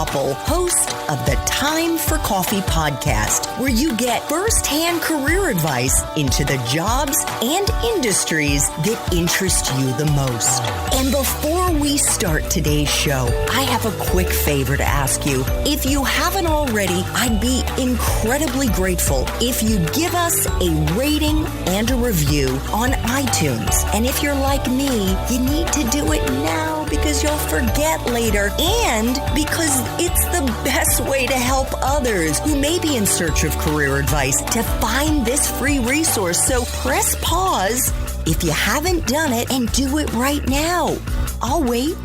Koppel, host of the Time for Coffee podcast, where you get firsthand career advice into the jobs and industries that interest you the most. And before we start today's show, I have a quick favor to ask you. If you haven't already, I'd be incredibly grateful if you give us a rating and a review on iTunes. And if you're like me, you need to do it now because you'll forget later and because it's the best way to help others who may be in search of career advice to find this free resource. So press pause if you haven't done it and do it right now. I'll wait.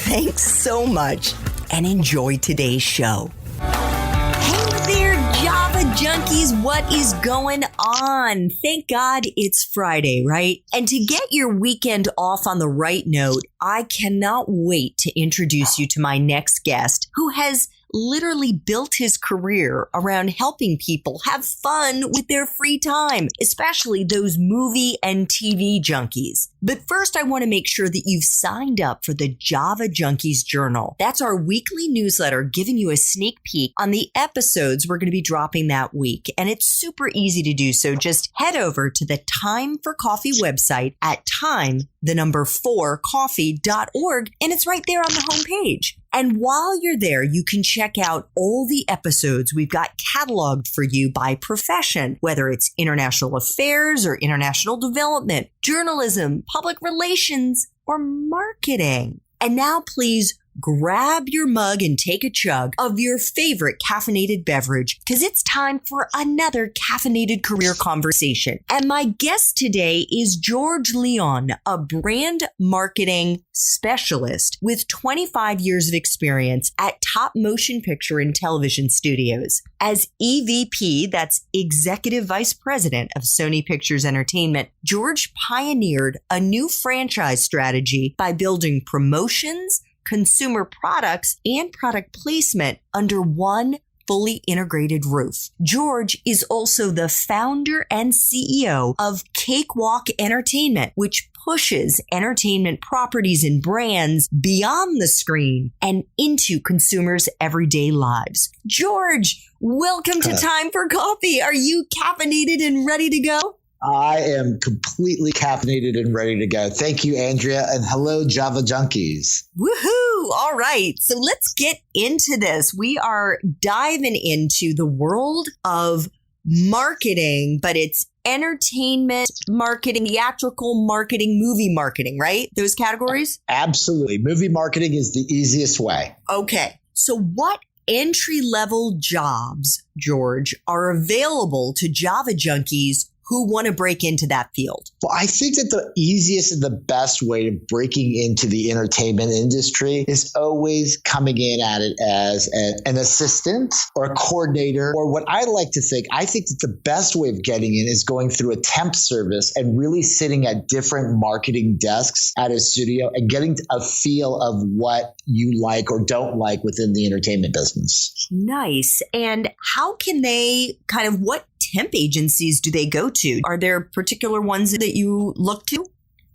Thanks so much and enjoy today's show. Hey there, Java junkies. What is going on? Thank God it's Friday, right? And to get your weekend off on the right note, I cannot wait to introduce you to my next guest who has literally built his career around helping people have fun with their free time, especially those movie and TV junkies. But first, I want to make sure that you've signed up for the Java Junkies Journal. That's our weekly newsletter giving you a sneak peek on the episodes we're going to be dropping that week. And it's super easy to do so. Just head over to the Time for Coffee website at time4coffee.org, and it's right there on the homepage. And while you're there, you can check out all the episodes we've got cataloged for you by profession, whether it's international affairs or international development, journalism, public relations, or marketing. And now please grab your mug and take a chug of your favorite caffeinated beverage because it's time for another caffeinated career conversation. And my guest today is George Leon, a brand marketing specialist with 25 years of experience at top motion picture and television studios. As EVP, that's Executive Vice President of Sony Pictures Entertainment, George pioneered a new franchise strategy by building promotions, consumer products, and product placement under one fully integrated roof. George is also the founder and CEO of Cakewalk Entertainment, which pushes entertainment properties and brands beyond the screen and into consumers' everyday lives. George, welcome to Time for Coffee. Are you caffeinated and ready to go? I am completely caffeinated and ready to go. Thank you, Andrea, and hello, Java junkies. Woohoo! All right, so let's get into this. We are diving into the world of marketing, but it's entertainment marketing, theatrical marketing, movie marketing, right? Those categories? Absolutely. Movie marketing is the easiest way. Okay, so what entry-level jobs, George, are available to Java junkies who want to break into that field? Well, I think that the easiest and the best way of breaking into the entertainment industry is always coming in at it as an assistant or a coordinator, or what I like to think. I think that the best way of getting in is going through a temp service and really sitting at different marketing desks at a studio and getting a feel of what you like or don't like within the entertainment business. Nice. And how can they what temp agencies do they go to? Are there particular ones that you look to?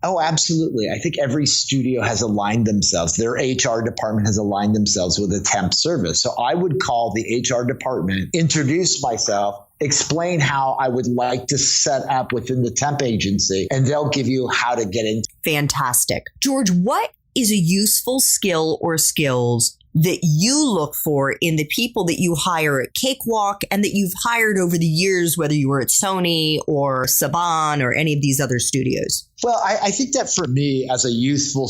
Oh, absolutely. I think every studio has aligned themselves. Their HR department has aligned themselves with a temp service. So I would call the HR department, introduce myself, explain how I would like to set up within the temp agency, and they'll give you how to get in. Fantastic. George, what is a useful skill or skills that you look for in the people that you hire at Cakewalk and that you've hired over the years, whether you were at Sony or Saban or any of these other studios? Well, I think that for me as a useful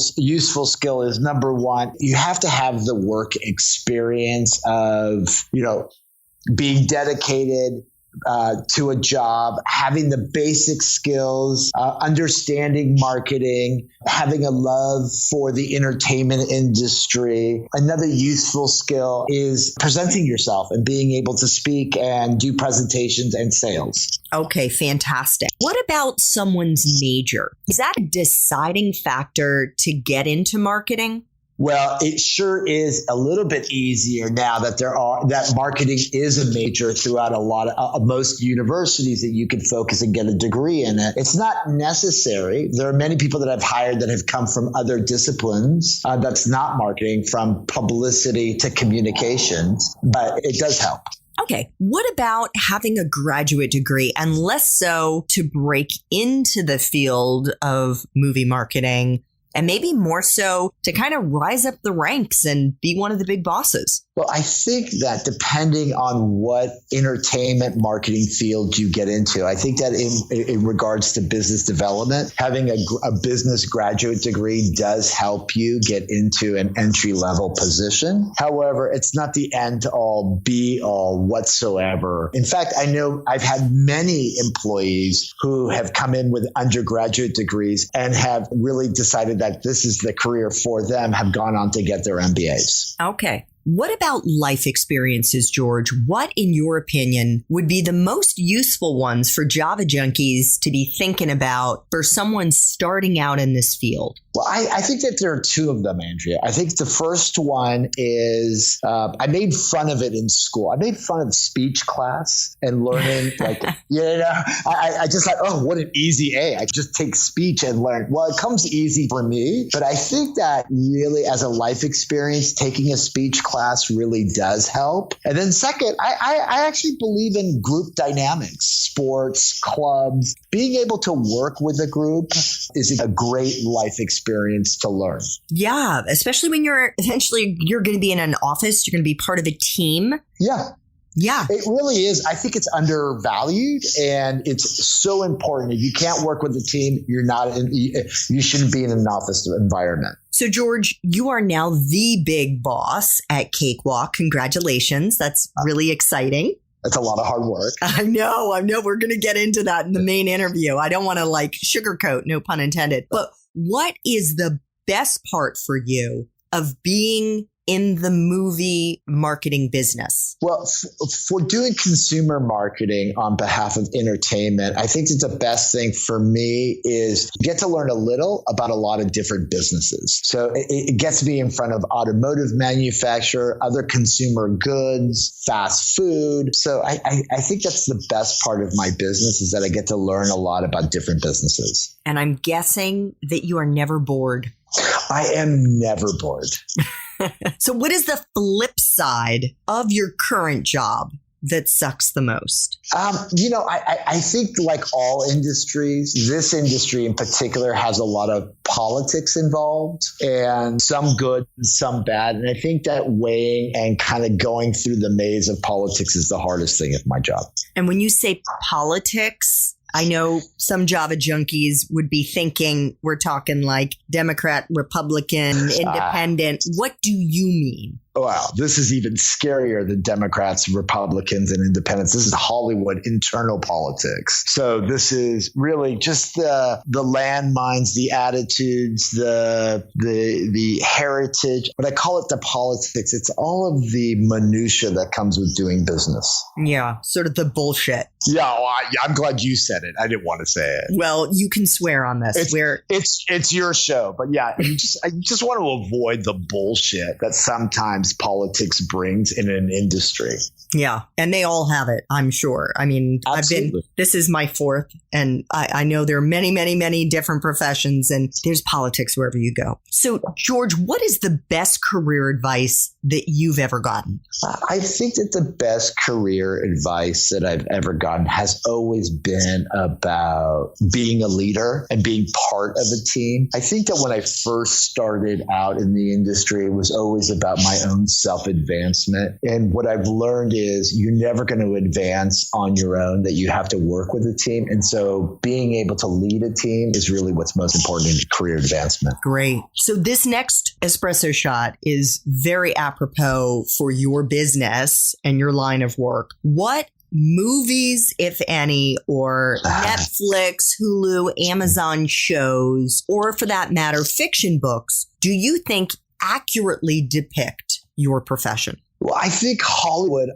skill is, number one, you have to have the work experience of, being dedicated to a job, having the basic skills, understanding marketing, having a love for the entertainment industry. Another useful skill is presenting yourself and being able to speak and do presentations and sales. Okay, fantastic. What about someone's major? Is that a deciding factor to get into marketing? Well, it sure is a little bit easier now that that marketing is a major throughout a lot of most universities that you can focus and get a degree in it. It's not necessary. There are many people that I've hired that have come from other disciplines that's not marketing, from publicity to communications, but it does help. Okay. What about having a graduate degree, and less so to break into the field of movie marketing, and maybe more so to kind of rise up the ranks and be one of the big bosses? Well, I think that depending on what entertainment marketing field you get into, I think that in regards to business development, having a business graduate degree does help you get into an entry level position. However, it's not the end all be all whatsoever. In fact, I know I've had many employees who have come in with undergraduate degrees and have really decided that this is the career for them, have gone on to get their MBAs. Okay. What about life experiences, George? What, in your opinion, would be the most useful ones for Java junkies to be thinking about for someone starting out in this field? Well, I think that there are two of them, Andrea. I think the first one is I made fun of it in school. I made fun of speech class and learning, I just thought, oh, what an easy A. I just take speech and learn. Well, it comes easy for me, but I think that really as a life experience, taking a speech class really does help. And then second, I actually believe in group dynamics, sports, clubs. Being able to work with a group is a great life experience to learn. Yeah, especially when you're going to be in an office, you're going to be part of a team. Yeah. Yeah. It really is. I think it's undervalued, and it's so important. If you can't work with a team, you shouldn't be in an office environment. So, George, you are now the big boss at Cakewalk. Congratulations. That's really exciting. That's a lot of hard work. I know. We're going to get into that in the main interview. I don't want to sugarcoat, no pun intended. But what is the best part for you of being in the movie marketing business? Well, for doing consumer marketing on behalf of entertainment, I think that the best thing for me is you get to learn a little about a lot of different businesses. So it gets me in front of automotive manufacturer, other consumer goods, fast food. So I think that's the best part of my business, is that I get to learn a lot about different businesses. And I'm guessing that you are never bored. I am never bored. So what is the flip side of your current job that sucks the most? I think like all industries, this industry in particular has a lot of politics involved, and some good and some bad. And I think that weighing and kind of going through the maze of politics is the hardest thing of my job. And when you say politics, I know some Java junkies would be thinking we're talking like Democrat, Republican, Independent. What do you mean? Wow, this is even scarier than Democrats, Republicans, and independents. This is Hollywood internal politics. So this is really just the landmines, the attitudes, the heritage. But I call it the politics. It's all of the minutia that comes with doing business. Yeah, sort of the bullshit. Yeah, well, I'm glad you said it. I didn't want to say it. Well, you can swear on this. It's your show, but yeah, I just want to avoid the bullshit that sometimes politics brings in an industry. Yeah. And they all have it, I'm sure. I mean, Absolutely. this is my fourth, and I know there are many, many, many different professions, and there's politics wherever you go. So, George, what is the best career advice that you've ever gotten? I think that the best career advice that I've ever gotten has always been about being a leader and being part of a team. I think that when I first started out in the industry, it was always about my own self-advancement. And what I've learned is you're never going to advance on your own, that you have to work with a team. And so being able to lead a team is really what's most important in career advancement. Great. So this next espresso shot is very apropos for your business and your line of work. What movies, if any, or Netflix, Hulu, Amazon shows, or for that matter, fiction books, do you think accurately depict your profession? Well, I think Hollywood,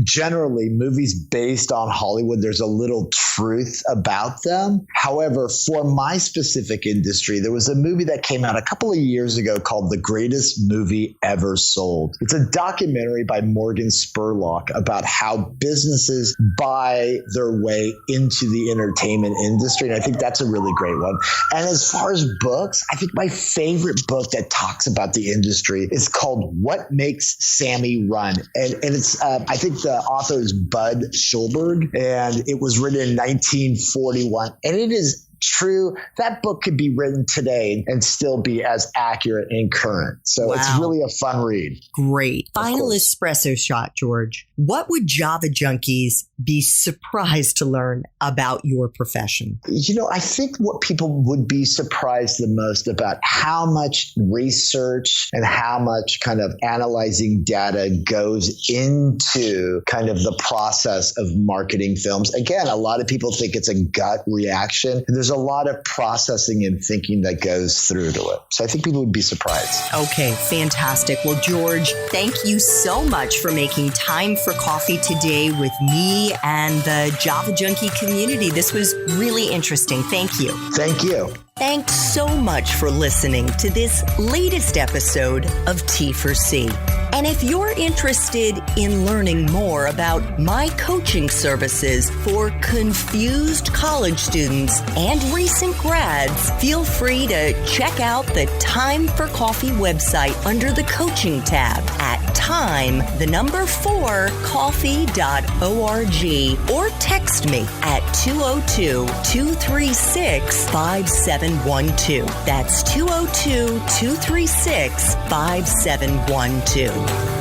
generally movies based on Hollywood, there's a little truth about them. However, for my specific industry, there was a movie that came out a couple of years ago called The Greatest Movie Ever Sold. It's a documentary by Morgan Spurlock about how businesses buy their way into the entertainment industry. And I think that's a really great one. And as far as books, I think my favorite book that talks about the industry is called What Makes Sammy Run. And it's, I think the author is Bud Schulberg, and it was written in 1941. And it is true. That book could be written today and still be as accurate and current. So It's really a fun read. Great. Final espresso shot, George. What would Java junkies be surprised to learn about your profession? I think what people would be surprised the most about how much research and how much kind of analyzing data goes into kind of the process of marketing films. Again, a lot of people think it's a gut reaction. There's a lot of processing and thinking that goes through to it. So I think people would be surprised. Okay, fantastic. Well, George, thank you so much for making time for coffee today with me and the Java Junkie community. This was really interesting. Thank you. Thank you. Thanks so much for listening to this latest episode of T4C. And if you're interested in learning more about my coaching services for confused college students and recent grads, feel free to check out the Time for Coffee website under the coaching tab at time4coffee.org or text me at 202-236-5712. That's 202-236-5712.